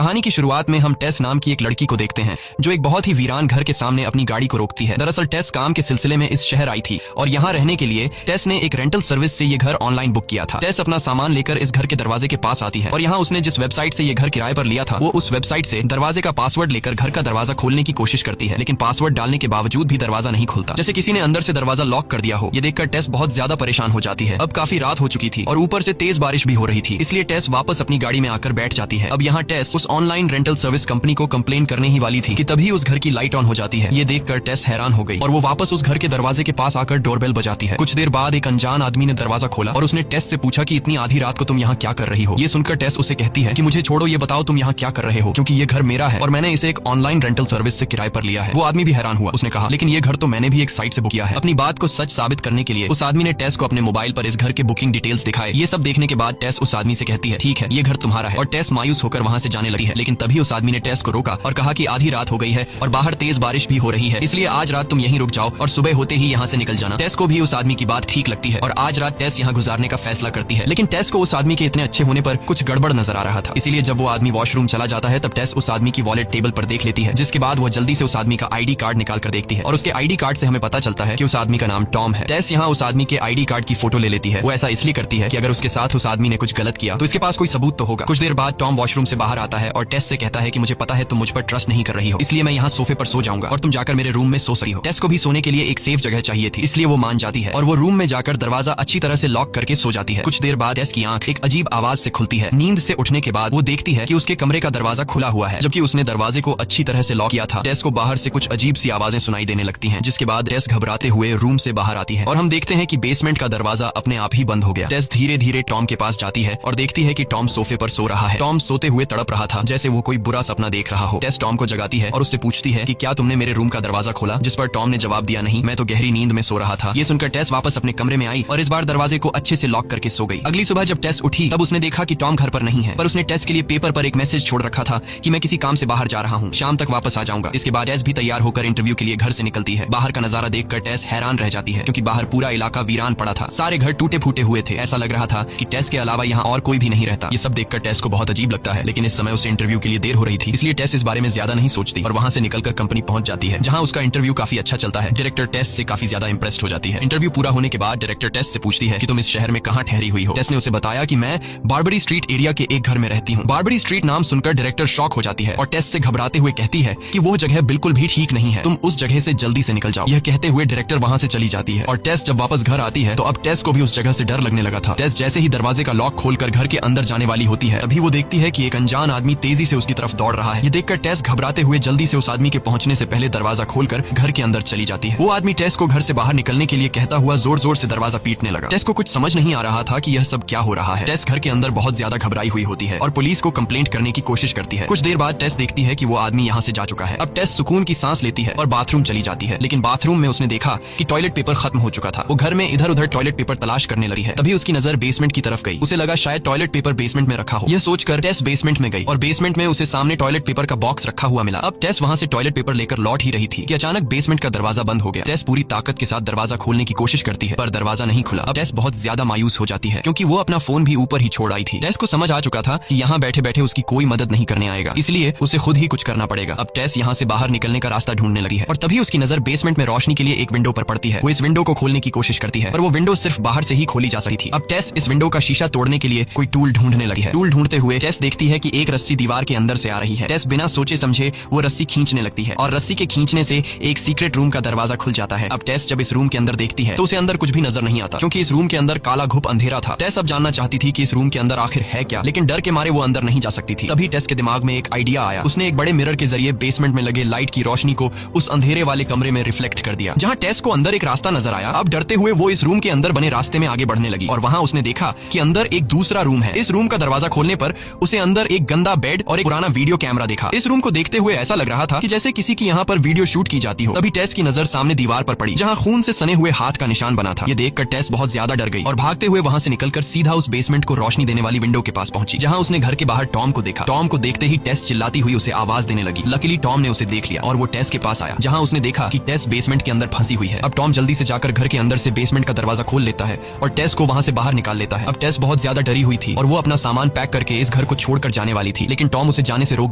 कहानी की शुरुआत में हम टेस नाम की एक लड़की को देखते हैं जो एक बहुत ही वीरान घर के सामने अपनी गाड़ी को रोकती है। दरअसल टेस काम के सिलसिले में इस शहर आई थी और यहाँ रहने के लिए टेस ने एक रेंटल सर्विस से ये घर ऑनलाइन बुक किया था। टेस अपना सामान लेकर इस घर के दरवाजे के पास आती है और यहाँ उसने जिस वेबसाइट से ये घर किराए पर लिया था वो उस वेबसाइट से दरवाजे का पासवर्ड लेकर घर का दरवाजा खोलने की कोशिश करती है, लेकिन पासवर्ड डालने के बावजूद भी दरवाजा नहीं खुलता, जैसे किसी ने अंदर से दरवाजा लॉक कर दिया हो। ये देखकर टेस बहुत ज्यादा परेशान हो जाती है। अब काफी रात हो चुकी थी और ऊपर से तेज बारिश भी हो रही थी, इसलिए टेस वापस अपनी गाड़ी में आकर बैठ जाती है। अब यहाँ टेस उस ऑनलाइन रेंटल सर्विस कंपनी को कंप्लेन करने ही वाली थी कि तभी उस घर की लाइट ऑन हो जाती है। ये देखकर टेस हैरान हो गई और वो वापस उस घर के दरवाजे के पास आकर डोरबेल बजाती है। कुछ देर बाद एक अनजान आदमी ने दरवाजा खोला और उसने टेस से पूछा कि इतनी आधी रात को तुम यहाँ क्या कर रही हो। ये सुनकर टेस उसे कहती है कि मुझे छोड़ो, ये बताओ तुम यहाँ क्या कर रहे हो, क्योंकि ये घर मेरा है और मैंने इसे एक ऑनलाइन रेंटल सर्विस से किराए पर लिया है। वो आदमी भी हैरान हुआ। उसने कहा लेकिन ये घर तो मैंने भी एक साइट से बुक किया है। अपनी बात को सच साबित करने के लिए उस आदमी ने टेस को अपने मोबाइल पर इस घर के बुकिंग डिटेल्स दिखाए। ये सब देखने के बाद टेस उस आदमी से कहती है ठीक है ये घर तुम्हारा है, और टेस मायूस होकर वहाँ से जाने लगी है। लेकिन तभी उस आदमी ने टेस को रोका और कहा कि आधी रात हो गई है और बाहर तेज बारिश भी हो रही है, इसलिए आज रात तुम यहीं रुक जाओ और सुबह होते ही यहाँ से निकल जाना। टेस को भी उस आदमी की बात ठीक लगती है और आज रात टेस यहाँ गुजारने का फैसला करती है। लेकिन टेस को उस आदमी के इतने अच्छे होने पर कुछ गड़बड़ नजर आ रहा था, इसीलिए जब वो आदमी वॉशरूम चला जाता है तब टेस उस आदमी की वॉलेट टेबल पर देख लेती है, जिसके बाद वो जल्दी से उस आदमी का आईडी कार्ड निकाल कर देखती है और उसके आईडी कार्ड से हमें पता चलता है कि उस आदमी का नाम टॉम है। टेस यहाँ उस आदमी के आईडी कार्ड की फोटो ले लेती है। वो ऐसा इसलिए करती है कि अगर उसके साथ उस आदमी ने कुछ गलत किया तो इसके पास कोई सबूत तो होगा। कुछ देर बाद टॉम वॉशरूम से बाहर आता है और टेस से कहता है कि मुझे पता है तुम मुझ पर ट्रस्ट नहीं कर रही हो, इसलिए मैं यहाँ सोफे पर सो जाऊंगा और तुम जाकर मेरे रूम में सो सकती हो। टेस को भी सोने के लिए एक सेफ जगह चाहिए थी, इसलिए वो मान जाती है और वो रूम में जाकर दरवाजा अच्छी तरह से लॉक करके सो जाती है। कुछ देर बाद टेस की आंख एक अजीब आवाज से खुलती है। नींद से उठने के बाद वो देखती है कि उसके कमरे का दरवाजा खुला हुआ है, जबकि उसने दरवाजे को अच्छी तरह से लॉक किया था। टेस को बाहर से कुछ अजीब सी आवाजें सुनाई देने लगती हैं, जिसके बाद टेस घबराते हुए रूम से बाहर आती है और हम देखते हैं कि बेसमेंट का दरवाजा अपने आप ही बंद हो गया। टेस धीरे धीरे टॉम के पास जाती है और देखती है कि टॉम सोफे पर सो रहा है। टॉम सोते हुए तड़प रहा था जैसे वो कोई बुरा सपना देख रहा हो। टेस टॉम को जगाती है और उससे पूछती है कि क्या तुमने मेरे रूम का दरवाजा खोला, जिस पर टॉम ने जवाब दिया नहीं, मैं तो गहरी नींद में सो रहा था। ये सुनकर टेस वापस अपने कमरे में आई और इस बार दरवाजे को अच्छे से लॉक करके सो गई। अगली सुबह जब टेस उठी तब उसने देखा कि टॉम घर पर नहीं है, पर उसने टेस के लिए पेपर पर एक मैसेज छोड़ रखा था कि मैं किसी काम से बाहर जा रहा हूँ, शाम तक वापस आ जाऊंगा। इसके बाद टेस भी तैयार होकर इंटरव्यू के लिए घर से निकलती है। बाहर का नजारा देखकर टेस हैरान रह जाती है, क्योंकि बाहर पूरा इलाका वीरान पड़ा था। सारे घर टूटे फूटे हुए थे। ऐसा लग रहा था कि टेस के अलावा यहाँ और कोई भी नहीं रहता। ये सब देखकर टेस को बहुत अजीब लगता है, लेकिन इस समय उसे इंटरव्यू के लिए देर हो रही थी, इसलिए टेस इस बारे में ज्यादा नहीं सोचती और वहाँ से निकलकर कंपनी पहुंच जाती है, जहाँ उसका इंटरव्यू काफी अच्छा चलता है। डायरेक्टर टेस से काफी ज्यादा इंप्रेस्ड हो जाती है। इंटरव्यू पूरा होने के बाद डायरेक्टर टेस से पूछती है कि तुम इस शहर में कहाँ ठहरी हुई हो। टेस ने उसे बताया कि मैं बार्बरी स्ट्रीट एरिया के एक घर में रहती हूँ। बार्बरी स्ट्रीट नाम सुनकर डायरेक्टर शॉक हो जाती है और टेस से घबराते हुए कहती है कि वो जगह बिल्कुल भी ठीक नहीं है, तुम उस जगह से जल्दी से निकल जाओ। यह कहते हुए डायरेक्टर वहाँ से चली जाती है और टेस जब वापस घर आती है तो अब टेस को भी उस जगह से डर लगने लगा था। टेस जैसे ही दरवाजे का लॉक खोलकर घर के अंदर जाने वाली होती है तभी वो देखती है कि एक अनजान आदमी तेजी से उसकी तरफ दौड़ रहा है। ये देखकर टेस घबराते हुए जल्दी से उस आदमी के पहुंचने से पहले दरवाजा खोलकर घर के अंदर चली जाती है। वो आदमी टेस को घर से बाहर निकलने के लिए कहता हुआ जोर जोर से दरवाजा पीटने लगा। टेस को कुछ समझ नहीं आ रहा था कि यह सब क्या हो रहा है। टेस घर के अंदर बहुत ज्यादा घबराई हुई होती है और पुलिस को कंप्लेंट करने की कोशिश करती है। कुछ देर बाद टेस देखती है कि वो आदमी यहाँ से जा चुका है। अब टेस सुकून की सांस लेती है और बाथरूम चली जाती है, लेकिन बाथरूम में उसने देखा कि टॉयलेट पेपर खत्म हो चुका था। वो घर में इधर उधर टॉयलेट पेपर तलाश करने लगी है। तभी उसकी नजर बेसमेंट की तरफ गई। उसे लगा शायद टॉयलेट पेपर बेसमेंट में रखा हो। यह सोचकर टेस बेसमेंट में गई और बेसमेंट में उसे सामने टॉयलेट पेपर का बॉक्स रखा हुआ मिला। अब टेस वहाँ से टॉयलेट पेपर लेकर लौट ही रही थी कि अचानक बेसमेंट का दरवाजा बंद हो गया। टेस पूरी ताकत के साथ दरवाजा खोलने की कोशिश करती है, पर दरवाजा नहीं खुला। अब टेस बहुत ज्यादा मायूस हो जाती है, क्योंकि वो अपना फोन भी ऊपर ही छोड़ आई थी। टेस को समझ आ चुका था कि यहाँ बैठे बैठे उसकी कोई मदद नहीं करने आएगा, इसलिए उसे खुद ही कुछ करना पड़ेगा। अब टेस यहाँ से बाहर निकलने का रास्ता ढूंढने लगी है और तभी उसकी नजर बेसमेंट में रोशनी के लिए एक विंडो पर पड़ती है। वो इस विंडो को खोलने की कोशिश करती है, पर वो विंडो सिर्फ बाहर से ही खोली जा सकती थी। अब टेस इस विंडो का शीशा तोड़ने के लिए कोई टूल ढूंढने लगी है। टूल ढूंढते हुए टेस देखती है कि एक रस्सी दीवार के अंदर से आ रही है। टेस बिना सोचे समझे वो रस्सी खींचने लगती है और रस्सी के खींचने से एक सीक्रेट रूम का दरवाजा खुल जाता है। अब टेस जब इस रूम के अंदर देखती है तो उसे अंदर कुछ भी नजर नहीं आता, क्योंकि इस रूम के अंदर काला घुप अंधेरा था। टेस अब जानना चाहती थी कि इस रूम के अंदर आखिर है क्या, लेकिन डर के मारे वो अंदर नहीं जा सकती थी। तभी टेस के दिमाग में एक आइडिया आया। उसने एक बड़े मिरर के जरिए बेसमेंट में लगे लाइट की रोशनी को उस अंधेरे वाले कमरे में रिफ्लेक्ट कर दिया, जहाँ टेस को अंदर एक रास्ता नजर आया। अब डरते हुए वो इस रूम के अंदर बने रास्ते में आगे बढ़ने लगी और वहाँ उसने देखा कि अंदर एक दूसरा रूम है। इस रूम का दरवाजा खोलने पर उसे अंदर एक गंदा बेड और एक पुराना वीडियो कैमरा देखा। इस रूम को देखते हुए ऐसा लग रहा था कि जैसे किसी की यहाँ पर वीडियो शूट की जाती हो। तभी टेस की नजर सामने दीवार पर पड़ी, जहाँ खून से सने हुए हाथ का निशान बना था। ये देखकर टेस बहुत ज्यादा डर गई और भागते हुए वहाँ से निकलकर सीधा उस बेसमेंट को रोशनी देने वाली विंडो के पास पहुंची, जहाँ उसने घर के बाहर टॉम को देखा। टॉम को देखते ही टेस चिल्लाती हुई उसे आवाज देने लगी। लकीली टॉम ने उसे देख लिया और वो टेस के पास आया, जहाँ उसने देखा कि टेस बेसमेंट के अंदर फंसी हुई है। अब टॉम जल्दी से जाकर घर के अंदर से बेसमेंट का दरवाजा खोल लेता है और टेस को वहाँ से बाहर निकाल लेता है। अब टेस बहुत ज्यादा डरी हुई थी और वो अपना सामान पैक करके इस घर को छोड़कर जाने वाली थी, लेकिन लेकिन टॉम उसे जाने से रोक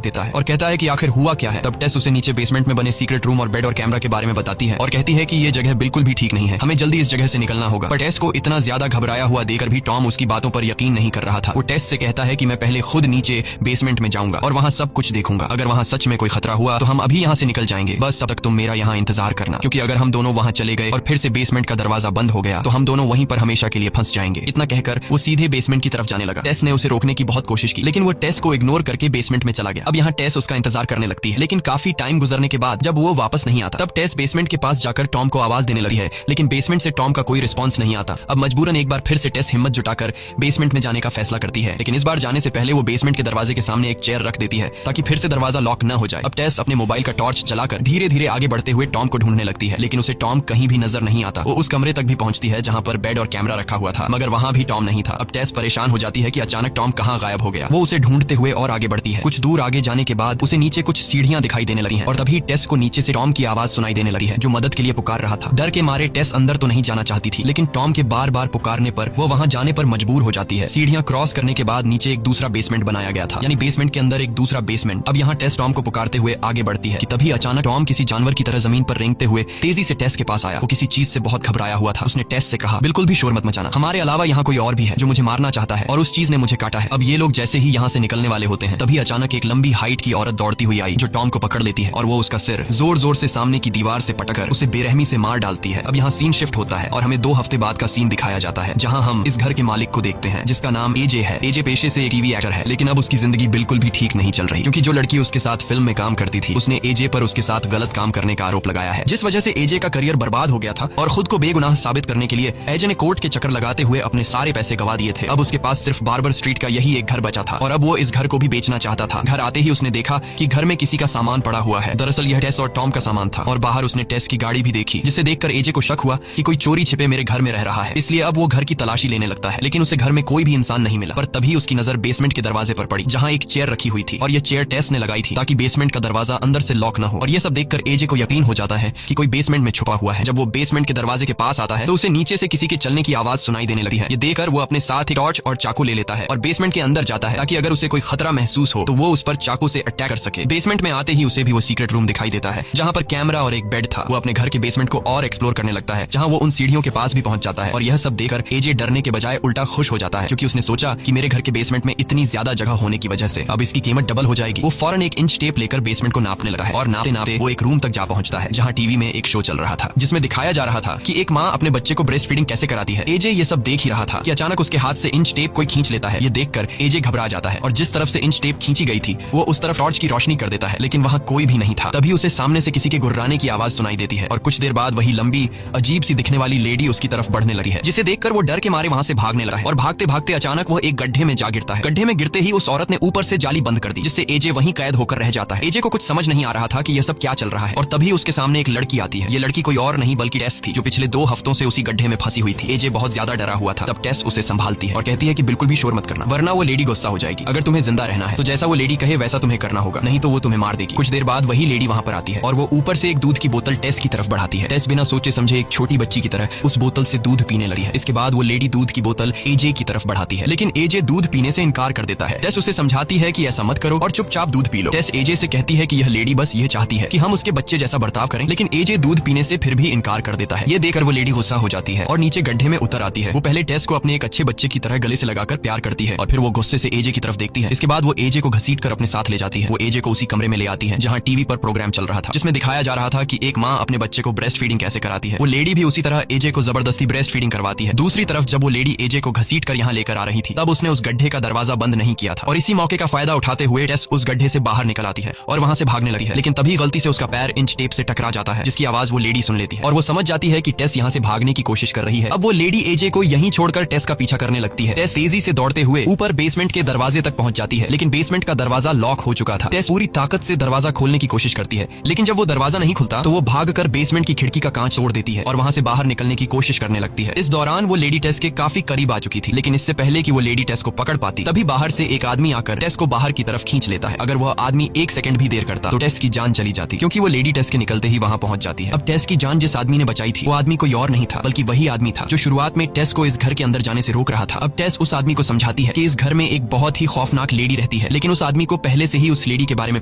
देता है और कहता है कि आखिर हुआ क्या है। तब टेस उसे नीचे बेसमेंट में बने सीक्रेट रूम और बेड और कैमरा के बारे में बताती है और कहती है कि ये जगह बिल्कुल भी ठीक नहीं है, हमें जल्दी इस जगह से निकलना होगा। पर टेस को इतना ज्यादा घबराया हुआ देखकर भी टॉम उसकी बातों पर यकीन नहीं कर रहा था। वो टेस से कहता है कि मैं पहले खुद नीचे बेसमेंट में जाऊंगा और वहाँ सब कुछ देखूंगा, अगर वहाँ सच में कोई खतरा हुआ तो हम अभी यहाँ से निकल जाएंगे, बस तब तक तुम मेरा यहाँ इंतजार करना, क्योंकि अगर हम दोनों वहाँ चले गए और फिर से बेसमेंट का दरवाजा बंद हो गया तो हम दोनों वहीं पर हमेशा के लिए फंस जाएंगे। इतना कहकर वो सीधे बेसमेंट की तरफ जाने लगा। टेस ने उसे रोकने की बहुत कोशिश की, लेकिन वो टेस को इग्नोर करके बेसमेंट में चला गया। अब यहाँ टेस उसका इंतजार करने लगती है, लेकिन काफी टाइम गुजरने के बाद जब वो वापस नहीं आता तब टेस बेसमेंट के पास जाकर टॉम को आवाज देने लगी है, लेकिन बेसमेंट से टॉम का कोई रिस्पॉन्स नहीं आता। अब मजबूरन एक बार फिर से टेस हिम्मत जुटाकर बेसमेंट में जाने का फैसला करती है, लेकिन इस बार जाने से पहले वो बेसमेंट के दरवाजे के सामने एक चेयर रख देती है ताकि फिर से दरवाजा लॉक न हो जाए। अब टेस अपने मोबाइल का टॉर्च चलाकर धीरे धीरे आगे बढ़ते हुए टॉम को ढूंढने लगती है, लेकिन उसे टॉम कहीं भी नजर नहीं आता। वो उस कमरे तक भी पहुंचती है जहां पर बेड और कैमरा रखा हुआ था, मगर वहां भी टॉम नहीं था। अब टेस परेशान हो जाती है कि अचानक टॉम कहां गायब हो गया। वो उसे ढूंढते हुए और आगे बढ़ती है। कुछ दूर आगे जाने के बाद उसे नीचे कुछ सीढ़ियां दिखाई देने लगी हैं और तभी टेस को नीचे से टॉम की आवाज सुनाई देने लगी है जो मदद के लिए पुकार रहा था। डर के मारे टेस अंदर तो नहीं जाना चाहती थी, लेकिन टॉम के बार बार पुकारने पर वो वहां जाने पर मजबूर हो जाती है। सीढ़ियां क्रॉस करने के बाद नीचे एक दूसरा बेसमेंट बनाया गया था, यानी बेसमेंट के अंदर एक दूसरा बेसमेंट। अब यहाँ टेस टॉम को पुकारते हुए आगे बढ़ती है कि तभी अचानक टॉम किसी जानवर की तरह जमीन पर रेंगते हुए तेजी से टेस के पास आया। वो किसी चीज से बहुत घबराया हुआ था। उसने टेस से कहा, बिल्कुल भी शोर मत मचाना, हमारे अलावा यहाँ कोई और भी है जो मुझे मारना चाहता है और उस चीज ने मुझे काटा है। अब ये लोग जैसे ही यहाँ से निकलने वाले होते हैं तभी अचानक एक लंबी हाइट की औरत दौड़ती हुई आई जो टॉम को पकड़ लेती है और वो उसका सिर जोर जोर से सामने की दीवार से पटकर उसे बेरहमी से मार डालती है। अब यहाँ सीन शिफ्ट होता है और हमें 2 हफ्ते बाद का सीन दिखाया जाता है जहाँ हम इस घर के मालिक को देखते हैं जिसका नाम एजे है। एजे पेशे से एक टीवी एक्टर है, लेकिन अब उसकी जिंदगी बिल्कुल भी ठीक नहीं चल रही, क्योंकि जो लड़की उसके साथ फिल्म में काम करती थी उसने एजे पर उसके साथ गलत काम करने का आरोप लगाया है, जिस वजह से एजे का करियर बर्बाद हो गया था और खुद को बेगुनाह साबित करने के लिए एजे ने कोर्ट के चक्कर लगाते हुए अपने सारे पैसे गवा दिए थे। अब उसके पास सिर्फ बार्बर स्ट्रीट का यही एक घर बचा था और अब वो इस घर को भी बेचना चाहता था। घर आते ही उसने देखा कि घर में किसी का सामान पड़ा हुआ है। दरअसल यह टेस और टॉम का सामान था और बाहर उसने टेस की गाड़ी भी देखी, जिसे देखकर एजे को शक हुआ कि कोई चोरी छिपे मेरे घर में रह रहा है। इसलिए अब वो घर की तलाशी लेने लगता है, लेकिन उसे घर में कोई भी इंसान नहीं मिला। पर तभी उसकी नजर बेसमेंट के दरवाजे पर पड़ी जहाँ एक चेयर रखी हुई थी और यह चेयर टेस ने लगाई थी ताकि बेसमेंट का दरवाजा अंदर से लॉक न हो। और यह सब देखकर एजे को यकीन हो जाता है कि कोई बेसमेंट में छुपा हुआ है। जब वो बेसमेंट के दरवाजे के पास आता है तो उसे नीचे से किसी के चलने की आवाज सुनाई देने लगती है। ये देखकर वो अपने साथ ही टॉर्च और चाकू ले लेता है और बेसमेंट के अंदर जाता है ताकि अगर उसे कोई खतरा महसूस हो तो वो उस पर चाकू से अटैक कर सके। बेसमेंट में आते ही उसे भी वो सीक्रेट रूम दिखाई देता है जहाँ पर कैमरा और एक बेड था। वो अपने घर के बेसमेंट को और एक्सप्लोर करने लगता है जहाँ वो उन सीढ़ियों के पास भी पहुंच जाता है और यह सब देखकर एजे डरने के बजाय उल्टा खुश हो जाता है, क्योंकि उसने सोचा कि मेरे घर के बेसमेंट में इतनी ज्यादा जगह होने की वजह से अब इसकी कीमत डबल हो जाएगी। वो फौरन एक इंच टेप लेकर बेसमेंट को नापने लगा है और नापते नापते वो एक रूम तक जा पहुंचता है जहाँ टीवी में एक शो चल रहा था जिसमें दिखाया जा रहा था कि एक माँ अपने बच्चे को ब्रेस्ट फीडिंग कैसे कराती है। एजे ये सब देख ही रहा था कि अचानक उसके हाथ से इंच टेप कोई खींच लेता है। ये देखकर एजे घबरा जाता है और जिस तरफ से इंच टेप खींची गई थी वो उस तरफ टॉर्च की रोशनी कर देता है, लेकिन वहाँ कोई भी नहीं था। तभी उसे सामने से किसी के गुर्राने की आवाज सुनाई देती है और कुछ देर बाद वही लंबी अजीब सी दिखने वाली लेडी उसकी तरफ बढ़ने लगी है, जिसे देखकर वो डर के मारे वहाँ से भागने लगा है और भागते भागते अचानक वो एक गड्ढे में जा गिरता है। गड्ढे में गिरते ही उस औरत ने ऊपर से जाली बंद कर दी, जिससे एजे वहीं कैद होकर रह जाता है। एजे को कुछ समझ नहीं आ रहा था कि यह सब क्या चल रहा है और तभी उसके सामने एक लड़की आती है। ये लड़की कोई और नहीं बल्कि टेस थी, जो पिछले 2 हफ्तों से उसी गड्ढे में फंसी हुई थी। एजे बहुत ज्यादा डरा हुआ था। तब टेस उसे संभालती है और कहती है कि बिल्कुल भी शोर मत करना, वरना वो लेडी गुस्सा हो जाएगी। अगर तुम्हें जिंदा रहना है तो जैसा वो लेडी कहे वैसा तुम्हें करना होगा, नहीं तो वो तुम्हें मार देगी। कुछ देर बाद वही लेडी वहाँ पर आती है और वो ऊपर से एक दूध की बोतल टेस की तरफ बढ़ाती है। टेस बिना सोचे समझे एक छोटी बच्ची की तरह उस बोतल से दूध पीने लगी है। इसके बाद वो लेडी दूध की बोतल एजे की तरफ बढ़ाती है, लेकिन एजे दूध पीने से इनकार कर देता है। टेस उसे समझाती है कि ऐसा मत करो और चुपचाप दूध पी लो। टेस एजे से कहती है कि यह लेडी बस ये चाहती है कि हम उसके बच्चे जैसा बर्ताव करें, लेकिन एजे दूध पीने से फिर भी इनकार कर देता है। ये देखकर वो लेडी गुस्सा हो जाती है और नीचे गड्ढे में उतर आती है। वो पहले टेस को अपने एक अच्छे बच्चे की तरह गले से लगाकर प्यार करती है और फिर वो गुस्से से एजे की तरफ देखती है। इसके बाद वो एजे को घसीट कर अपने साथ ले जाती है। वो एजे को उसी कमरे में ले आती है जहाँ टीवी पर प्रोग्राम चल रहा था, जिसमें दिखाया जा रहा था कि एक माँ अपने बच्चे को ब्रेस्ट फीडिंग कैसे कराती है। वो लेडी भी उसी तरह एजे को जबरदस्ती ब्रेस्ट फीडिंग करवाती है। दूसरी तरफ जब वो लेडी एजे को घसीट कर यहाँ लेकर आ रही थी तब उसने उस गड्ढे का दरवाजा बंद नहीं किया था और इसी मौके का फायदा उठाते हुए टेस उस गड्ढे से बाहर निकल आती है और वहाँ से भागने लगती है, लेकिन तभी गलती से उसका पैर इंच टेप से टकरा जाता है, जिसकी आवाज वो लेडी सुन लेती है और वो समझ जाती है कि टेस यहाँ से भागने की कोशिश कर रही है। अब वो लेडी एजे को यहीं छोड़कर टेस का पीछा करने लगती है। टेस तेजी से दौड़ते हुए ऊपर बेसमेंट के दरवाजे तक पहुंच जाती है, लेकिन बेसमेंट का दरवाजा लॉक हो चुका था। टेस पूरी ताकत से दरवाजा खोलने की कोशिश करती है, लेकिन जब वो दरवाजा नहीं खुलता तो वो भागकर बेसमेंट की खिड़की का कांच तोड़ देती है और वहाँ से बाहर निकलने की कोशिश करने लगती है। इस दौरान वो लेडी टेस के काफी करीब आ चुकी थी, लेकिन इससे पहले कि वो लेडी टेस को पकड़ पाती तभी बाहर से एक आदमी आकर टेस को बाहर की तरफ खींच लेता है। अगर वह आदमी 1 सेकंड भी देर करता तो टेस की जान चली जाती, क्योंकि वो लेडी टेस के निकलते ही वहाँ पहुंच जाती है। अब टेस की जान जिस आदमी ने बचाई थी वो आदमी कोई और नहीं था बल्कि वही आदमी था जो शुरुआत में टेस को इस घर के अंदर जाने से रोक रहा था। अब टेस उस आदमी को समझाती है कि इस घर में एक बहुत ही खौफनाक लेडी रहती कहती है, लेकिन उस आदमी को पहले से ही उस लेडी के बारे में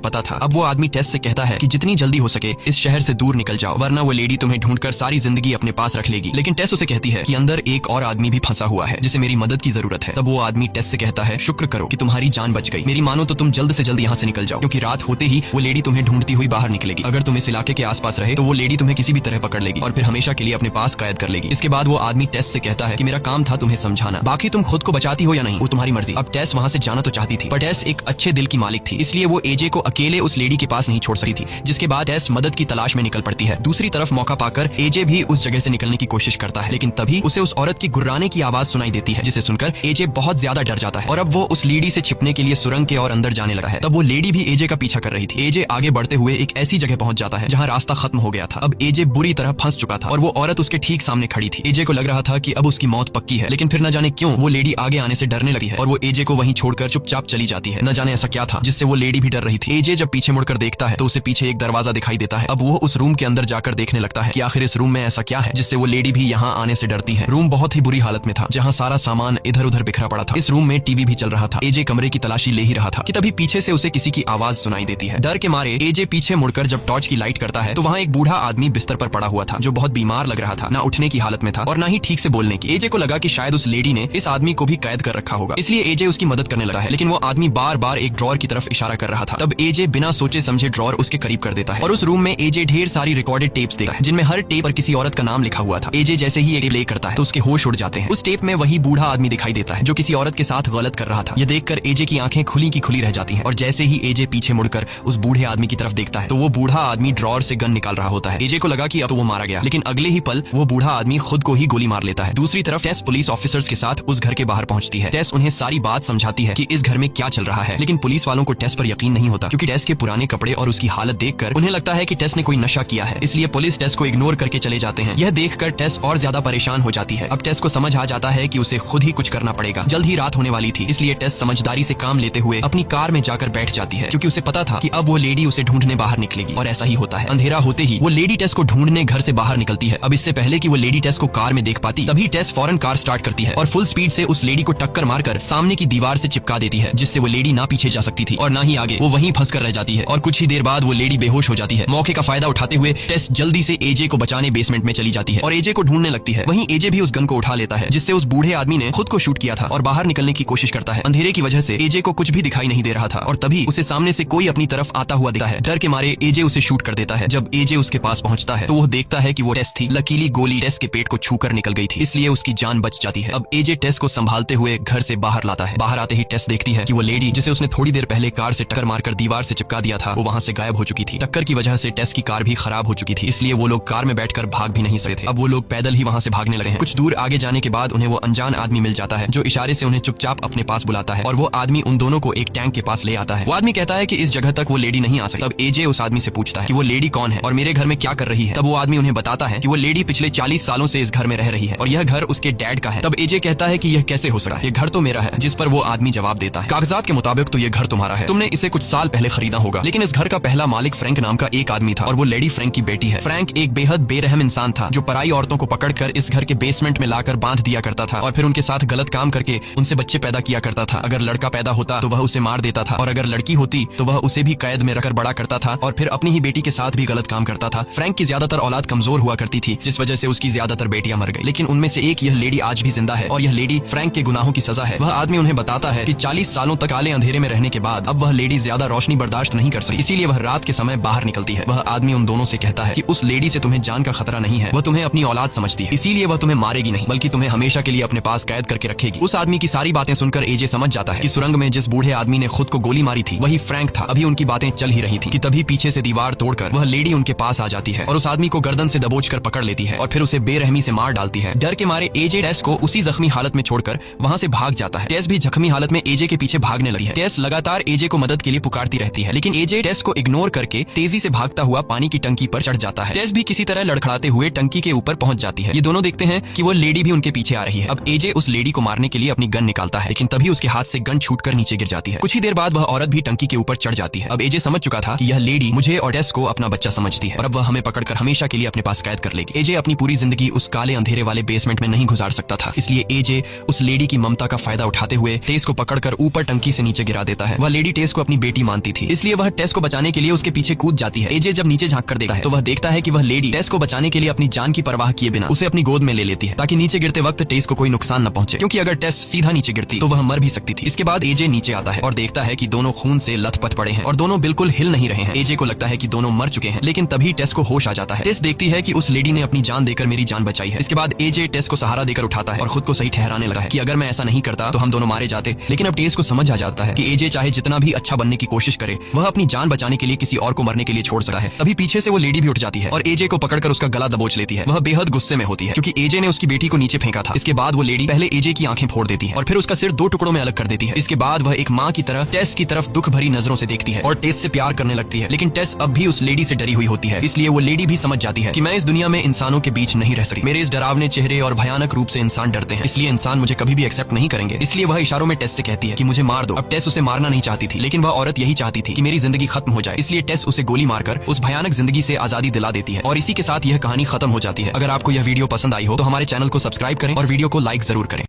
पता था। अब वो आदमी टेस से कहता है कि जितनी जल्दी हो सके इस शहर से दूर निकल जाओ, वरना वो लेडी तुम्हें ढूंढकर सारी जिंदगी अपने पास रख लेगी। लेकिन टेस उसे कहती है कि अंदर एक और आदमी भी फंसा हुआ है जिसे मेरी मदद की जरूरत है। तब वो आदमी टेस से कहता है, शुक्र करो कि तुम्हारी जान बच गई, मेरी मानो तो तुम जल्द से जल्द यहाँ से निकल जाओ, क्योंकि रात होते ही वो लेडी तुम्हें ढूंढती हुई बाहर निकलेगी। अगर तुम इस इलाके के आसपास रहे तो वो लेडी तुम्हें किसी भी तरह पकड़ लेगी और फिर हमेशा के लिए अपने पास कैद कर लेगी। इसके बाद वो आदमी टेस से कहता है कि मेरा काम था तुम्हें समझाना, बाकी तुम खुद को बचाती हो या नहीं वो तुम्हारी मर्जी। अब टेस वहाँ से जाना तो चाहती थी, पर टेस एक अच्छे दिल की मालिक थी, इसलिए वो एजे को अकेले उस लेडी के पास नहीं छोड़ सकती थी। जिसके बाद टेस मदद की तलाश में निकल पड़ती है। दूसरी तरफ मौका पाकर एजे भी उस जगह से निकलने की कोशिश करता है, लेकिन तभी उसे उस औरत की गुर्राने की आवाज सुनाई देती है, जिसे सुनकर एजे बहुत ज्यादा डर जाता है और अब वो उस लेडी से छिपने के लिए सुरंग के और अंदर जाने लगा है। तब वो लेडी भी एजे का पीछा कर रही थी। एजे आगे बढ़ते हुए एक ऐसी जगह पहुंच जाता है जहां रास्ता खत्म हो गया था। अब एजे बुरी तरह फंस चुका था और वो औरत उसके ठीक सामने खड़ी थी। एजे को लग रहा था कि अब उसकी मौत पक्की है, लेकिन फिर न जाने क्यों वो लेडी आगे आने से डरने लगी है और वो एजे को वहीं छोड़कर चुपचाप चली जाती है। न जाने ऐसा क्या था जिससे वो लेडी भी डर रही थी। एजे जब पीछे मुड़कर देखता है तो उसे पीछे एक दरवाजा दिखाई देता है। अब वो उस रूम के अंदर जाकर देखने लगता है कि आखिर इस रूम में ऐसा क्या है जिससे वो लेडी भी यहाँ आने से डरती है। रूम बहुत ही बुरी हालत में था, जहाँ सारा सामान इधर उधर बिखरा पड़ा था। इस रूम में टीवी भी चल रहा था। एजे कमरे की तलाशी ले ही रहा था कि तभी पीछे से उसे किसी की आवाज सुनाई देती है। डर के मारे एजे पीछे मुड़कर जब टॉर्च की लाइट करता है तो वहाँ एक बूढ़ा आदमी बिस्तर पर पड़ा हुआ था, जो बहुत बीमार लग रहा था, ना उठने की हालत में था और ना ही ठीक से बोलने की। एजे को लगा कि शायद उस लेडी ने इस आदमी को भी कैद कर रखा होगा, इसलिए एजे उसकी मदद करने लगा है, लेकिन वो आदमी बार बार एक ड्रॉर की तरफ इशारा कर रहा था। तब एजे बिना सोचे समझे ड्रॉर उसके करीब कर देता है और उस रूम में एजे ढेर सारी रिकॉर्डेड टेप्स देखता है, जिनमें हर टेप पर किसी औरत का नाम लिखा हुआ था। एजे जैसे ही ये प्ले करता है तो उसके होश उड़ जाते हैं। उस टेप में वही बूढ़ा आदमी दिखाई देता है जो किसी औरत के साथ गलत कर रहा था। यह देखकर एजे की आंखें खुली की खुली रह जाती हैं और जैसे ही एजे पीछे मुड़कर उस बूढ़े आदमी की तरफ देखता है तो वो बूढ़ा आदमी ड्रॉर से गन निकाल रहा होता है। एजे को लगा कि अब तो वो मारा गया, लेकिन अगले ही पल वो बूढ़ा आदमी खुद को ही गोली मार लेता है। दूसरी तरफ टेस पुलिस ऑफिसर्स के साथ उस घर के बाहर पहुंचती है। टेस उन्हें सारी बात समझाती है कि इस घर में क्या चल रहा है, लेकिन पुलिस वालों को टेस पर यकीन नहीं होता, क्योंकि टेस के पुराने कपड़े और उसकी हालत देखकर उन्हें लगता है कि टेस ने कोई नशा किया है, इसलिए पुलिस टेस को इग्नोर करके चले जाते हैं। यह देखकर टेस और ज्यादा परेशान हो जाती है। अब टेस को समझ आ जाता है कि उसे खुद ही कुछ करना पड़ेगा। जल्द ही रात होने वाली थी, इसलिए टेस समझदारी से काम लेते हुए अपनी कार में जाकर बैठ जाती है, क्योंकि उसे पता था कि अब वो लेडी उसे ढूंढने बाहर निकलेगी। और ऐसा ही होता है। अंधेरा होते ही वो लेडी टेस को ढूंढने घर से बाहर निकलती है। अब इससे पहले कि वो लेडी टेस को कार में देख पाती, तभी टेस फौरन कार स्टार्ट करती है और फुल स्पीड से उस लेडी को टक्कर मारकर सामने की दीवार से चिपका देती है, जिससे वो लेडी ना पीछे जा सकती थी और ना ही आगे। वो वहीं फंसकर रह जाती है और कुछ ही देर बाद वो लेडी बेहोश हो जाती है। मौके का फायदा उठाते हुए टेस जल्दी से एजे को बचाने बेसमेंट में चली जाती है और एजे को ढूंढने लगती है। वहीं एजे भी उस गन को उठा लेता है जिससे उस बूढ़े आदमी ने खुद को शूट किया था और बाहर निकलने की कोशिश करता है। अंधेरे की वजह से एजे को कुछ भी दिखाई नहीं दे रहा था और तभी उसे सामने से कोई अपनी तरफ आता हुआ दिखता है। डर के मारे एजे उसे शूट कर देता है। जब एजे उसके पास पहुंचता है तो वो देखता है कि वो टेस थी। लकीली गोली टेस के पेट को छूकर निकल गई थी, इसलिए उसकी जान बच जाती है। अब एजे टेस को संभालते हुए घर से बाहर लाता है। बाहर आते ही टेस देखती है कि वो लेडी जिसे उसने थोड़ी देर पहले कार से टक्कर मारकर दीवार से चिपका दिया था, वो वहां से गायब हो चुकी थी। टक्कर की वजह से टेस की कार भी खराब हो चुकी थी, इसलिए वो लोग कार में बैठकर भाग भी नहीं सकते थे। अब वो लोग पैदल ही वहां से भागने लगे हैं। कुछ दूर आगे जाने के बाद उन्हें वो अनजान आदमी मिल जाता है, जो इशारे से उन्हें चुपचाप अपने पास बुलाता है और वो आदमी उन दोनों को एक टैंक के पास ले आता है। वो आदमी कहता है कि इस जगह तक वो लेडी नहीं आ सकती। तब एजे उस आदमी से पूछता है कि वो लेडी कौन है और मेरे घर में क्या कर रही है। तब वो आदमी उन्हें बताता है कि वो लेडी पिछले 40 सालों से इस घर में रह रही है और यह घर उसके डैड का है। तब एजे कहता है कि यह कैसे हो सकता है, ये घर तो मेरा है। जिस पर वो आदमी जवाब देता है, कागजात के मुताबिक तो ये घर तुम्हारा है, तुमने इसे कुछ साल पहले खरीदा होगा, लेकिन इस घर का पहला मालिक फ्रैंक नाम का एक आदमी था और वो लेडी फ्रैंक की बेटी है। फ्रैंक एक बेहद बेरहम इंसान था जो पराई औरतों को पकड़कर इस घर के बेसमेंट में लाकर बांध दिया करता था और फिर उनके साथ गलत काम करके उनसे बच्चे पैदा किया करता था। अगर लड़का पैदा होता तो वह उसे मार देता था और अगर लड़की होती तो वह उसे भी कैद में रखकर बड़ा करता था और फिर अपनी ही बेटी के साथ भी गलत काम करता था। फ्रैंक की ज्यादातर औलाद कमजोर हुआ करती थी, जिस वजह से उसकी ज्यादातर बेटियां मर गई, लेकिन उनमें से एक यह लेडी आज भी जिंदा है और यह लेडी फ्रैंक के गुनाहों की सजा है। वह आदमी उन्हें बताता है कि 40 सालों तक काले अंधेरे में रहने के बाद अब वह लेडी ज्यादा रोशनी बर्दाश्त नहीं कर सकती, इसीलिए वह रात के समय बाहर निकलती है। वह आदमी उन दोनों से कहता है कि उस लेडी से तुम्हें जान का खतरा नहीं है, वह तुम्हें अपनी औलाद समझती है, इसीलिए वह तुम्हें मारेगी नहीं बल्कि तुम्हें हमेशा के लिए अपने पास कैद करके रखेगी। उस आदमी की सारी बातें सुनकर एजे समझ जाता है कि सुरंग में जिस बूढ़े आदमी ने खुद को गोली मारी थी वही फ्रैंक था। अभी उनकी बातें चल ही रही थी कि तभी पीछे से दीवार तोड़कर वह लेडी उनके पास आ जाती है और उस आदमी को गर्दन से दबोचकर पकड़ लेती है और फिर उसे बेरहमी से मार डालती है। डर के मारे एजे टेस को उसी जख्मी हालत में छोड़कर वहां से भाग जाता है। टेस भी जख्मी हालत में एजे के पीछे भागने लगी है। टेस लगातार एजे को मदद के लिए पुकारती रहती है, लेकिन एजे टेस को इग्नोर करके तेजी से भागता हुआ पानी की टंकी पर चढ़ जाता है। टेस भी किसी तरह लड़खड़ाते हुए टंकी के ऊपर पहुंच जाती है। ये दोनों देखते हैं कि वो लेडी भी उनके पीछे आ रही है। अब एजे उस लेडी को मारने के लिए अपनी गन निकालता है, लेकिन तभी उसके हाथ से गन छूटकर नीचे गिर जाती है। कुछ ही देर बाद वह औरत भी टंकी के ऊपर चढ़ जाती है। अब एजे समझ चुका था कि यह लेडी मुझे और टेस को अपना बच्चा समझती है और अब वह हमें पकड़कर हमेशा के लिए अपने पास कैद कर लेगी। एजे अपनी पूरी जिंदगी उस काले अंधेरे वाले बेसमेंट में नहीं गुजार सकता था, इसलिए एजे उस लेडी की ममता का फायदा उठाते हुए टेस को पकड़कर ऊपर टंकी से नीचे गिरा देता है। वह लेडी टेस को अपनी बेटी मानती थी, इसलिए वह टेस को बचाने के लिए उसके पीछे कूद जाती है। एजे जब नीचे झांक कर देखता है तो वह देखता है कि वह लेडी टेस को बचाने के लिए अपनी जान की परवाह किए बिना उसे अपनी गोद में ले लेती है, ताकि नीचे गिरते वक्त टेस को कोई नुकसान न पहुंचे, क्योंकि अगर टेस सीधा नीचे गिरती तो वह मर भी सकती थी। इसके बाद एजे नीचे आता है और देखता है कि दोनों खून से लथपथ पड़े हैं और दोनों बिल्कुल हिल नहीं रहे हैं। एजे को लगता है कि दोनों मर चुके हैं, लेकिन तभी टेस को होश आ जाता है। टेस देखती है कि उस लेडी ने अपनी जान देकर मेरी जान बचाई है। इसके बाद एजे टेस को सहारा देकर उठाता है और खुद को सही ठहराने लगता है कि अगर मैं ऐसा नहीं करता तो हम दोनों मारे जाते। लेकिन अब टेस को समझ आ जाता है कि एजे चाहे जितना भी अच्छा बनने की कोशिश करे, वह अपनी जान बचाने के लिए किसी और को मरने के लिए छोड़ सकता है। तभी पीछे से वो लेडी भी उठ जाती है और एजे को पकड़कर उसका गला दबोच लेती है। वह बेहद गुस्से में होती है क्योंकि एजे ने उसकी बेटी को नीचे फेंका था। इसके बाद वो लेडी पहले एजे की आंखें फोड़ देती है और फिर उसका सिर 2 टुकड़ों में अलग कर देती है। इसके बाद वह एक माँ की तरह टेस की तरफ दुख भरी नजरों से देखती है और टेस से प्यार करने लगती है। लेकिन टेस अब भी उस लेडी से डरी हुई होती है, इसलिए वो लेडी भी समझ जाती है कि मैं इस दुनिया में इंसानों के बीच नहीं रह सकती। मेरे इस डरावने चेहरे और भयानक रूप से इंसान डरते हैं, इसलिए इंसान मुझे कभी भी एक्सेप्ट नहीं करेंगे। इसलिए वह इशारों में टेस से कहती है कि मुझे मार दो। अब टेस उसे मारना नहीं चाहती थी, लेकिन वह औरत यही चाहती थी कि मेरी जिंदगी खत्म हो जाए। इसलिए टेस उसे गोली मारकर उस भयानक जिंदगी से आजादी दिला देती है और इसी के साथ यह कहानी खत्म हो जाती है। अगर आपको यह वीडियो पसंद आई हो तो हमारे चैनल को सब्सक्राइब करें और वीडियो को लाइक जरूर करें।